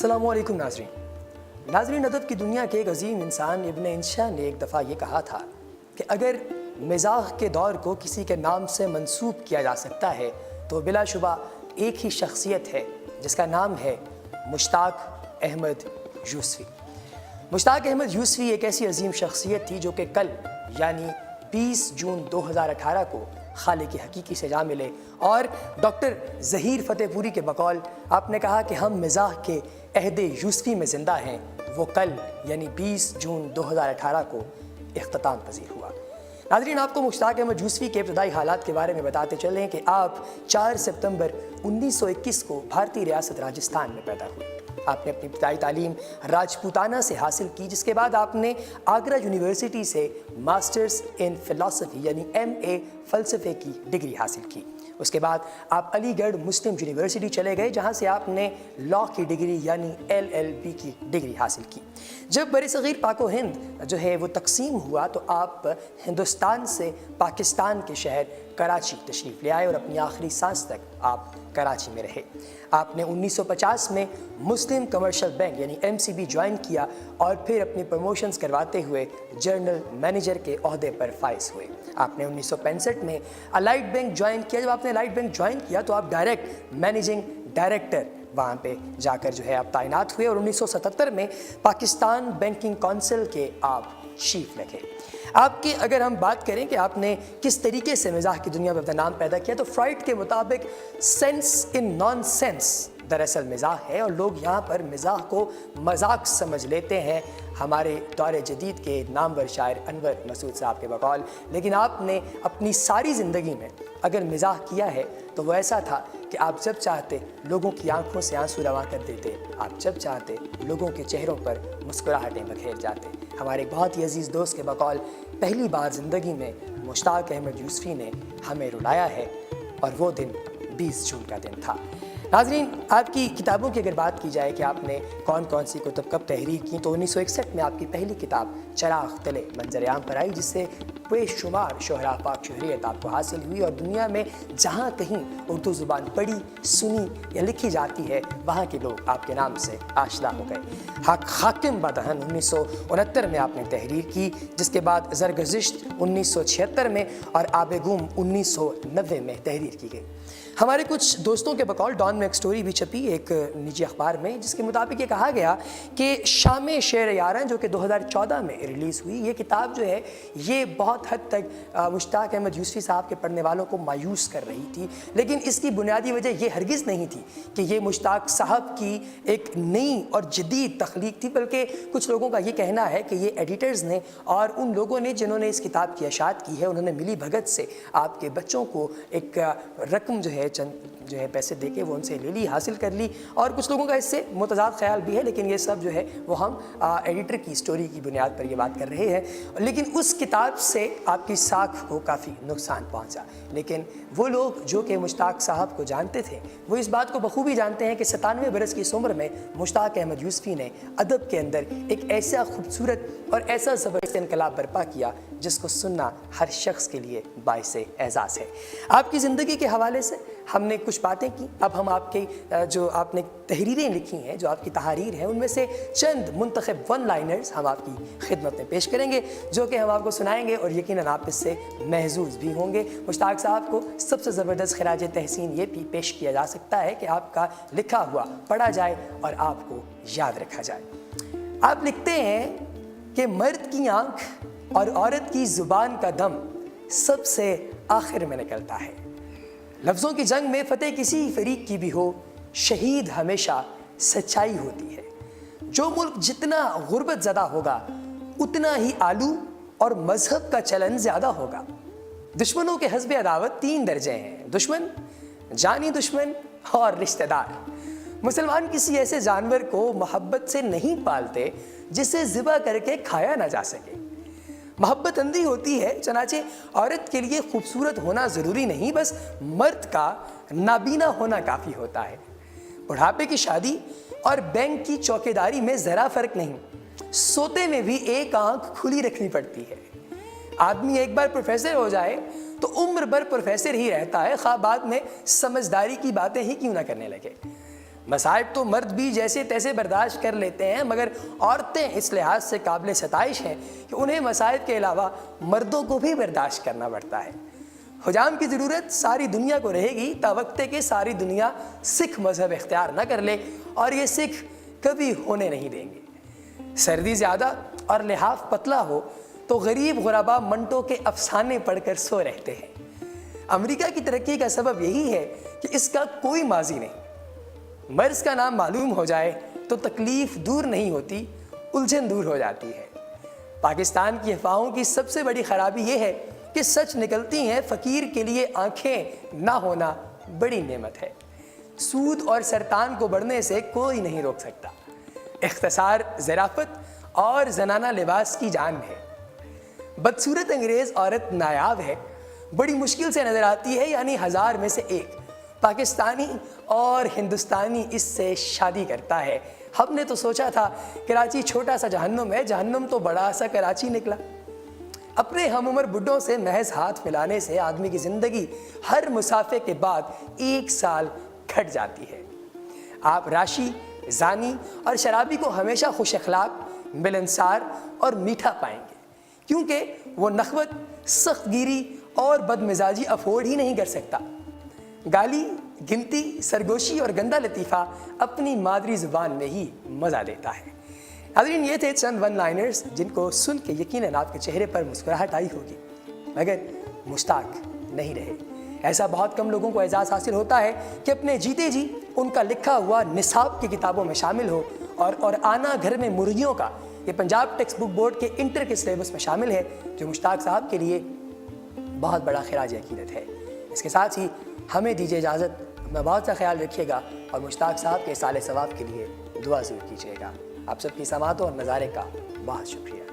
السلام علیکم ناظرین، ادب کی دنیا کے ایک عظیم انسان ابن انشا نے ایک دفعہ یہ کہا تھا کہ اگر مزاح کے دور کو کسی کے نام سے منسوب کیا جا سکتا ہے تو بلا شبہ ایک ہی شخصیت ہے جس کا نام ہے مشتاق احمد یوسفی۔ مشتاق احمد یوسفی ایک ایسی عظیم شخصیت تھی جو کہ کل یعنی 20 جون 2018 کو خالق حقیقی سے جا ملے، اور ڈاکٹر ظہیر فتح پوری کے بقول آپ نے کہا کہ ہم مزاح کے عہد یوسفی میں زندہ ہیں، وہ کل یعنی 20 جون 2018 کو اختتام پذیر ہوا۔ ناظرین، آپ کو مشتاق احمد یوسفی کے ابتدائی حالات کے بارے میں بتاتے چلیں کہ آپ 4 سپتمبر 1921 کو بھارتی ریاست راجستھان میں پیدا ہوئے۔ آپ نے اپنی ابتدائی تعلیم راجپوتانہ سے حاصل کی، جس کے بعد آپ نے آگرہ یونیورسٹی سے ماسٹرز ان فلسفی یعنی MA فلسفے کی ڈگری حاصل کی۔ اس کے بعد آپ علی گڑھ مسلم یونیورسٹی چلے گئے، جہاں سے آپ نے لاء کی ڈگری یعنی LLB کی ڈگری حاصل کی۔ جب برصغیر پاک و ہند جو ہے وہ تقسیم ہوا تو آپ ہندوستان سے پاکستان کے شہر کراچی تشریف لے آئے اور اپنی آخری سانس تک آپ کراچی میں رہے۔ آپ نے 1950 میں مسلم کمرشل بینک یعنی MCB جوائن کیا اور پھر اپنی پروموشنز کرواتے ہوئے جنرل مینیجر کے عہدے پر فائز ہوئے۔ آپ نے 1965 میں الائٹ بینک جوائن کیا۔ جب آپ نے الائٹ بینک جوائن کیا تو آپ ڈائریکٹ مینیجنگ ڈائریکٹر وہاں پہ جا کر جو ہے آپ تعینات ہوئے، اور 1977 میں پاکستان بینکنگ کونسل کے آپ چیف لگے۔ آپ کی اگر ہم بات کریں کہ آپ نے کس طریقے سے مزاح کی دنیا میں اپنا نام پیدا کیا، تو فرائڈ کے مطابق سینس ان نان سینس دراصل مزاح ہے، اور لوگ یہاں پر مزاح کو مذاق سمجھ لیتے ہیں، ہمارے دور جدید کے نامور شاعر انور مسعود صاحب کے بقول۔ لیکن آپ نے اپنی ساری زندگی میں اگر مزاح کیا ہے تو وہ ایسا تھا کہ آپ جب چاہتے لوگوں کی آنکھوں سے آنسو رواں کر دیتے، آپ جب چاہتے لوگوں کے چہروں پر مسکراہٹیں بکھیر جاتے۔ ہمارے ایک بہت ہی عزیز دوست کے بقول پہلی بار زندگی میں مشتاق احمد یوسفی نے ہمیں رلایا ہے، اور وہ دن 20 جون کا دن تھا۔ ناظرین، آپ کی کتابوں کی اگر بات کی جائے کہ آپ نے کون کون سی کتب کب تحریر کی، تو 1961 میں آپ کی پہلی کتاب چراغ تلے منظر عام پر آئی، جس سے بے شمار شہراء پاک شہریت آپ کو حاصل ہوئی، اور دنیا میں جہاں کہیں اردو زبان پڑھی، سنی یا لکھی جاتی ہے، وہاں کے لوگ آپ کے نام سے آشنا ہو گئے۔ حاکم بدہن 1969 میں آپ نے تحریر کی، جس کے بعد زرگزشت 1976 میں اور آب گم 1990 میں تحریر کی گئی۔ ہمارے کچھ دوستوں کے بقول ڈان میں ایک سٹوری بھی چھپی ایک نجی اخبار میں، جس کے مطابق یہ کہا گیا کہ شام شعر یاراں جو کہ 2014 میں ریلیز ہوئی، یہ کتاب جو ہے یہ بہت حد تک مشتاق احمد یوسفی صاحب کے پڑھنے والوں کو مایوس کر رہی تھی، لیکن اس کی بنیادی وجہ یہ ہرگز نہیں تھی کہ یہ مشتاق صاحب کی ایک نئی اور جدید تخلیق تھی، بلکہ کچھ لوگوں کا یہ کہنا ہے کہ یہ ایڈیٹرز نے اور ان لوگوں نے جنہوں نے اس کتاب کی اشاعت کی ہے، انہوں نے ملی بھگت سے آپ کے بچوں کو ایک رقم جو ہے چند جو ہے پیسے دے کے وہ ان سے لے لی، حاصل کر لی، اور کچھ لوگوں کا اس سے متضاد خیال بھی ہے، لیکن یہ سب جو ہے وہ ہم ایڈیٹر کی سٹوری کی بنیاد پر یہ بات کر رہے ہیں۔ لیکن اس کتاب سے آپ کی ساکھ کو کافی نقصان پہنچا، لیکن وہ لوگ جو کہ مشتاق صاحب کو جانتے تھے وہ اس بات کو بخوبی جانتے ہیں کہ 97 برس کی اس عمر میں مشتاق احمد یوسفی نے ادب کے اندر ایک ایسا خوبصورت اور ایسا زبردست انقلاب برپا کیا جس کو سننا ہر شخص کے لیے باعث اعزاز ہے۔ آپ کی زندگی کے حوالے سے ہم نے کچھ باتیں کی، اب ہم آپ کے جو آپ نے تحریریں لکھی ہیں، جو آپ کی تحاریر ہیں، ان میں سے چند منتخب ون لائنرز ہم آپ کی خدمت میں پیش کریں گے، جو کہ ہم آپ کو سنائیں گے، اور یقیناً آپ اس سے محظوظ بھی ہوں گے۔ مشتاق صاحب کو سب سے زبردست خراج تحسین یہ بھی پیش کیا جا سکتا ہے کہ آپ کا لکھا ہوا پڑھا جائے اور آپ کو یاد رکھا جائے۔ آپ لکھتے ہیں کہ مرد کی آنکھ اور عورت کی زبان کا دم سب سے آخر میں نکلتا ہے، لفظوں کی جنگ میں فتح کسی فریق کی بھی ہو، شہید ہمیشہ سچائی ہوتی ہے۔ جو ملک جتنا غربت زدہ ہوگا اتنا ہی آلو اور مذہب کا چلن زیادہ ہوگا۔ دشمنوں کے حسب عداوت 3 درجے ہیں، دشمن، جانی دشمن اور رشتہ دار۔ مسلمان کسی ایسے جانور کو محبت سے نہیں پالتے جسے ذبح کر کے کھایا نہ جا سکے۔ محبت اندھی ہوتی ہے، چنانچہ عورت کے لیے خوبصورت ہونا ضروری نہیں، بس مرد کا نابینا ہونا کافی ہوتا ہے۔ بڑھاپے کی شادی اور بینک کی چوکیداری میں ذرا فرق نہیں، سوتے میں بھی ایک آنکھ کھلی رکھنی پڑتی ہے۔ آدمی ایک بار پروفیسر ہو جائے تو عمر بھر پروفیسر ہی رہتا ہے، خواہ بعد میں سمجھداری کی باتیں ہی کیوں نہ کرنے لگے۔ مصائب تو مرد بھی جیسے تیسے برداشت کر لیتے ہیں، مگر عورتیں اس لحاظ سے قابل ستائش ہیں کہ انہیں مصائب کے علاوہ مردوں کو بھی برداشت کرنا پڑتا ہے۔ حجام کی ضرورت ساری دنیا کو رہے گی تاوقتے کہ ساری دنیا سکھ مذہب اختیار نہ کر لے، اور یہ سکھ کبھی ہونے نہیں دیں گے۔ سردی زیادہ اور لحاف پتلا ہو تو غریب غربا منٹوں کے افسانے پڑھ کر سو رہتے ہیں۔ امریکہ کی ترقی کا سبب یہی ہے کہ اس کا کوئی ماضی نہیں۔ مرض کا نام معلوم ہو جائے تو تکلیف دور نہیں ہوتی، الجھن دور ہو جاتی ہے۔ پاکستان کی افواہوں کی سب سے بڑی خرابی یہ ہے کہ سچ نکلتی ہیں، فقیر کے لیے آنکھیں نہ ہونا بڑی نعمت ہے۔ سود اور سرطان کو بڑھنے سے کوئی نہیں روک سکتا۔ اختصار ظرافت اور زنانہ لباس کی جان ہے۔ بدصورت انگریز عورت نایاب ہے، بڑی مشکل سے نظر آتی ہے، یعنی 1000 میں سے ایک پاکستانی اور ہندوستانی اس سے شادی کرتا ہے۔ ہم نے تو سوچا تھا کراچی چھوٹا سا جہنم ہے، جہنم تو بڑا سا کراچی نکلا۔ اپنے ہم عمر بڈھوں سے محض ہاتھ ملانے سے آدمی کی زندگی ہر مسافے کے بعد 1 سال گھٹ جاتی ہے۔ آپ راشی، زانی اور شرابی کو ہمیشہ خوش اخلاق، ملنسار اور میٹھا پائیں گے، کیونکہ وہ نخوت، سخت گیری اور بد مزاجی افورڈ ہی نہیں کر سکتا۔ گالی، گنتی، سرگوشی اور گندا لطیفہ اپنی مادری زبان میں ہی مزہ دیتا ہے۔ ناظرین، یہ تھے چند ون لائنرز جن کو سن کے یقیناً آپ کے چہرے پر مسکراہٹ آئی ہوگی، مگر مشتاق نہیں رہے۔ ایسا بہت کم لوگوں کو اعزاز حاصل ہوتا ہے کہ اپنے جیتے جی ان کا لکھا ہوا نصاب کی کتابوں میں شامل ہو، اور آنا گھر میں مرغیوں کا یہ پنجاب ٹیکسٹ بک بورڈ کے انٹر کے سلیبس میں شامل ہے، جو مشتاق صاحب کے لیے بہت بڑا خراج عقیدت ہے۔ اس کے ساتھ ہی ہمیں دیجیے اجازت، اپنا بہت سا خیال رکھیے گا، اور مشتاق صاحب کے سال ثواب کے لیے دعا ضرور کیجیے گا۔ آپ سب کی سماعتوں اور نظارے کا بہت شکریہ۔